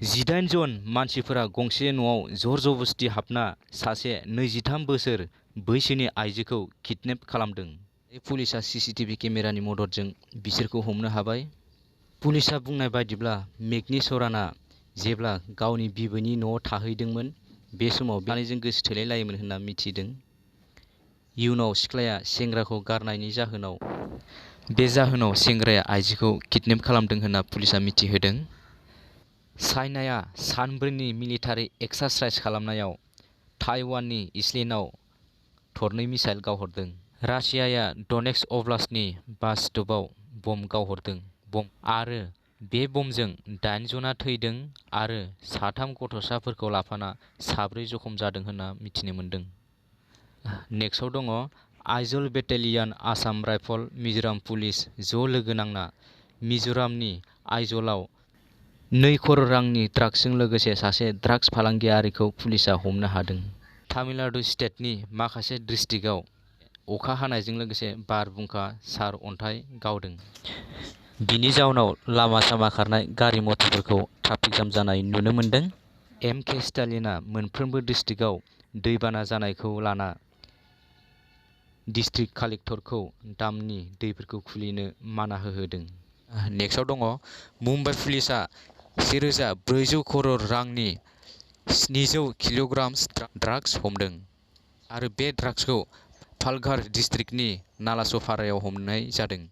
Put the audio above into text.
18 जन मानसिफोरा गंसे न'आव जबरदस्ती हाबना सासे 23 बोसोर बैसोनि आइजोखौ किडनेप खालामदों। पुलिसआ सीसीटीवी केमेरानि मददजों बिसोरखौ हमनो हाबाय। पुलिसआ बुंनाय बायदिब्ला मेगनी सरानआ जेब्ला गावनि बिबैनि न'आव थाहैदोंमोन बे समाव सानैजों गोसो थोलायलायोमोन होनना मिथिदों। इयुनाव सिख्लाया सेंग्राखौ गारनायनि जाहोनाव सेंग्राया आइजोखौ किडनेप खालामदों होनना पुलिसआ मिथिहोदों। चाइनाया सानब्रैनि मिलिटारि एक्सारसाइज खालामनायाव ताइवाननि इस्लेन्डआव थरनै मिसाइल गावहरदों। रासियाया डनेट्स्क अब्लास्टनि बास स्टपआव बम गावहरदों आरो बे बमजों 8 जना थैदों आरो 3 गथ'साफोरखौ लाफाना 7 जखम जादों होनना मिथिनो मोन्दों। नेक्स्टआव दङ Aizawl battalion, Assam rifle, Mizoram police ज' लोगो नांना मिज'रामनि आइजलाव 2 करोड़ रांनि ड्राग्सजों लोगोसे सासे ड्राग्स फालांगियारिखौ पुलिसआ हमनो हादों। तामिलनाडु स्टेटनि माखासे डिस्ट्रिक्टआव अखा हानायजों लोगोसे बारहुंखा सार अन्थाइ गावदों। बिनि जाउनाव लामा सामा खारनाय गारि मटरफोरखौ ट्राफिक जाम जानाय नुनो मोन्दों। एम.के. स्टालिनआ मोनफ्रोमबो डिस्ट्रिक्टआव दैबाना जानायखौ लाना डिस्ट्रिक्ट कालेक्टरखौ दामनि दैफोरखौ खुलिनो माना होदों। नेक्स्टआव दङ मुम्बाइ पुलिसआ 1,400 करोड़ रांनि 700 किल'ग्राम ड्राग्स हमदों आरो बे ड्राग्सखौ पालघार डिस्ट्रिक्टनि नालासोपारायाव हमनाय जादों।